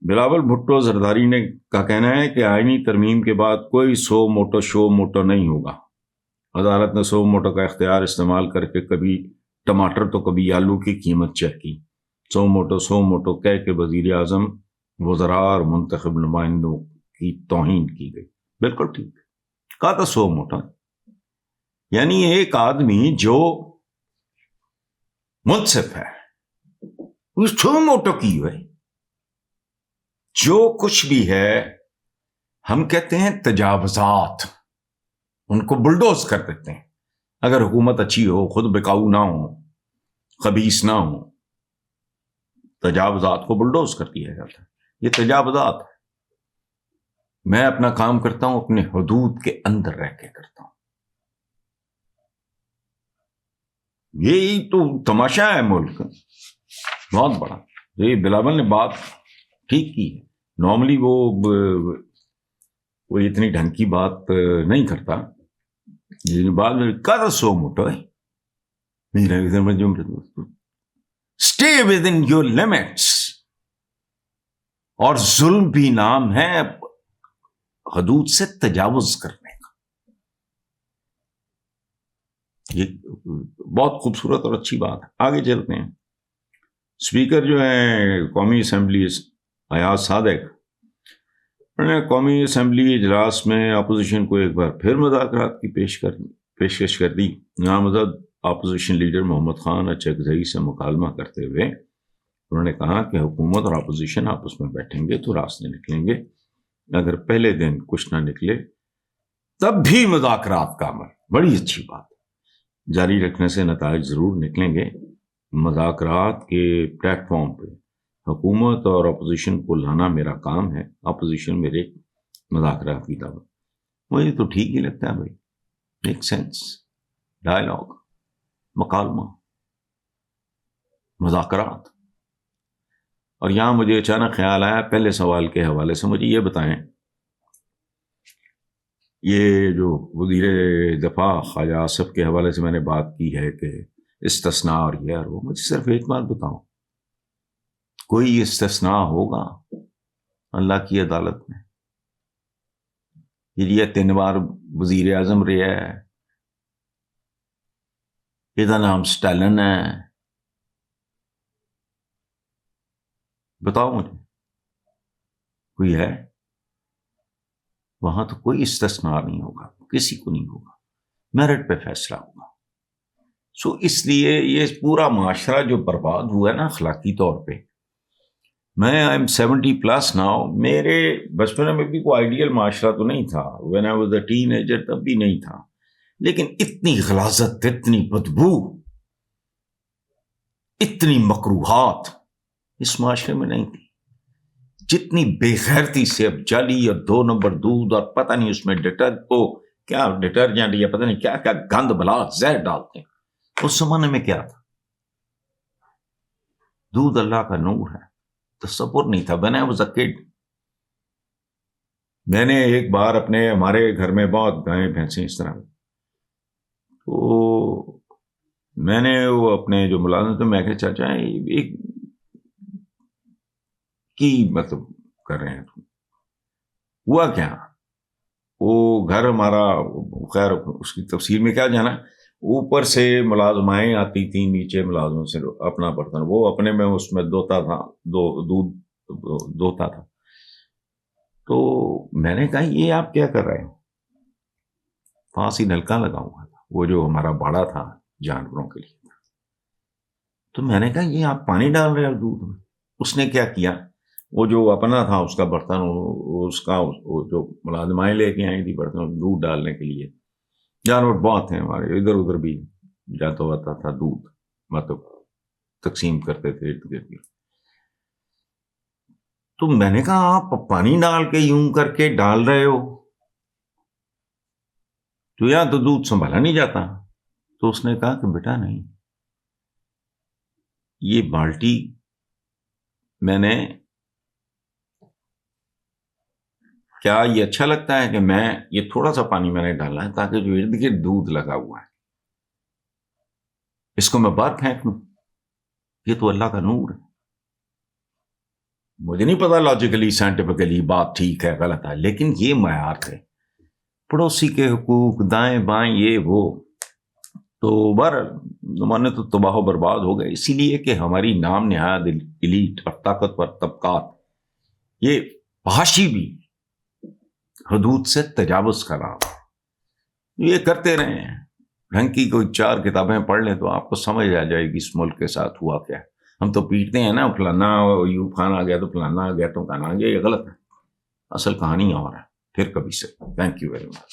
بلاول بھٹو زرداری نے کا کہنا ہے کہ آئینی ترمیم کے بعد کوئی سو موٹو شو موٹو نہیں ہوگا۔ عدالت نے سو موٹو کا اختیار استعمال کر کے کبھی ٹماٹر تو کبھی آلو کی قیمت چیک کی۔ سو موٹو کہہ کے وزیر اعظم، وزراء اور منتخب نمائندوں کی توہین کی گئی۔ بالکل ٹھیک کہا تھا، سو موٹو یعنی ایک آدمی جو منصف ہے وہ سو موٹو کی ہوئے، جو کچھ بھی ہے ہم کہتے ہیں تجاوزات، ان کو بلڈوز کر دیتے ہیں۔ اگر حکومت اچھی ہو، خود بکاؤ نہ ہو، خبیث نہ ہو، تجاوزات کو بلڈوز کر دیا جاتا ہے۔ یہ تجاوزات ہے۔ میں اپنا کام کرتا ہوں، اپنے حدود کے اندر رہ کے کرتا ہوں۔ یہی تو تماشا ہے ملک بہت بڑا۔ یہ بلاول نے بات ٹھیک کی ہے۔ نارملی وہ اتنی ڈھنگ کی بات نہیں کرتا، بعد میں کہا سو موٹو ہے۔ Stay with in your limits, اور ظلم بھی نام ہے حدود سے تجاوز کرنے کا۔ یہ بہت خوبصورت اور اچھی بات ہے۔ آگے چلتے ہیں۔ اسپیکر جو ہیں قومی اسمبلی ایاز صادق، انہوں نے قومی اسمبلی اجلاس میں اپوزیشن کو ایک بار پھر مذاکرات کی پیشکش کر دی۔ نامزد اپوزیشن لیڈر محمد خان اچکزئی سے مکالمہ کرتے ہوئے انہوں نے کہا کہ حکومت اور اپوزیشن آپس میں بیٹھیں گے تو راستے نکلیں گے، اگر پہلے دن کچھ نہ نکلے تب بھی مذاکرات کا عمل، بڑی اچھی بات، جاری رکھنے سے نتائج ضرور نکلیں گے۔ مذاکرات کے پلیٹ فارم پہ حکومت اور اپوزیشن کو لانا میرا کام ہے، اپوزیشن میرے مذاکرات کی دعوت۔ مجھے تو ٹھیک ہی لگتا ہے بھائی، میک سینس، ڈائلاگ، مکالمہ، مذاکرات۔ اور یہاں مجھے اچانک خیال آیا، پہلے سوال کے حوالے سے مجھے یہ بتائیں، یہ جو وزیر دفاع خواجہ آصف کے حوالے سے میں نے بات کی ہے کہ استثناء اور یہ اور وہ، مجھے صرف ایک بات بتاؤ، کوئی استثناء ہوگا اللہ کی عدالت میں؟ یہ 3 بار وزیر اعظم رہا ہے، یہ نام سٹالن ہے، بتاؤ مجھے کوئی ہے؟ وہاں تو کوئی استثناء نہیں ہوگا، کسی کو نہیں ہوگا، میرٹ پہ فیصلہ ہوگا۔ سو اس لیے یہ پورا معاشرہ جو برباد ہوا ہے نا اخلاقی طور پہ، میں آئی ایم 70+ ناؤ، میرے بچپن میں بھی کوئی آئیڈیل معاشرہ تو نہیں تھا، when I was a ten ager تب بھی نہیں تھا، لیکن اتنی غلاظت، اتنی بدبو، اتنی مکروہات اس معاشرے میں نہیں تھی، جتنی بے غیرتی سے اب جعلی اور 2 نمبر دودھ اور پتہ نہیں اس میں ڈٹرجنٹ یا پتہ نہیں کیا کیا گند بلا زہر ڈالتے ہیں۔ اس زمانے میں کیا تھا؟ دودھ اللہ کا نور ہے، تصور نہیں تھا۔ بنا وہ زکیڈ، میں نے ایک بار ہمارے گھر میں بہت گائیں بھینسیں اس طرح، تو میں نے وہ اپنے جو ملازم تھے، میں کہ چاچا ایک کی مطلب کر رہے ہیں تم؟ ہوا کیا؟ وہ گھر ہمارا، خیر اس کی تفصیل میں کیا جانا، اوپر سے ملازمائیں آتی تھیں، نیچے ملازموں سے اپنا برتن وہ اپنے میں اس میں دھوتا تھا، دودھ دھوتا تھا۔ تو میں نے کہا یہ آپ کیا کر رہے ہو؟ پاس ہی نلکا لگا ہوا تھا، وہ جو ہمارا باڑا تھا جانوروں کے لیے، تو میں نے کہا یہ آپ پانی ڈال رہے ہو دودھ میں؟ اس نے کیا کیا، وہ جو اپنا تھا اس کا برتن، اس کا جو ملازمائیں لے کے آئی تھی برتن دودھ ڈالنے کے لیے، جانور بہت ہیں ہمارے، ادھر ادھر بھی جاتا ہوتا تھا دودھ، مطلب تقسیم کرتے تھے ارد گرد۔ تو میں نے کہا آپ پانی ڈال کے یوں کر کے ڈال رہے ہو، تو یہاں تو دودھ سنبھالا نہیں جاتا۔ تو اس نے کہا کہ بیٹا نہیں، یہ بالٹی میں نے، کیا یہ اچھا لگتا ہے کہ میں یہ تھوڑا سا پانی میں نے ڈالا ہے تاکہ جو ارد گرد دودھ لگا ہوا ہے اس کو میں باہر پھینک لوں؟ یہ تو اللہ کا نور ہے۔ مجھے نہیں پتا لاجیکلی سائنٹیفکلی بات ٹھیک ہے غلط ہے، لیکن یہ معیار تھے، پڑوسی کے حقوق، دائیں بائیں، یہ وہ، تو بہرحال زمانے تو تباہ و برباد ہو گئے، اسی لیے کہ ہماری نام نہاد ایلیٹ اور طاقتور طبقات یہ فحاشی بھی حدود سے تجاوز کر رہا تھا، یہ کرتے رہے ہیں۔ ڈھنگ کی کوئی 4 کتابیں پڑھ لیں تو آپ کو سمجھ آ جائے گی اس ملک کے ساتھ ہوا کیا ہے۔ ہم تو پیٹتے ہیں نا، فلانا ایوب خان آ گیا تو فلانا آ گیا تو کہنا یہ غلط ہے، اصل کہانی اور ہے۔ پھر کبھی سے، تھینک یو ویری مچ۔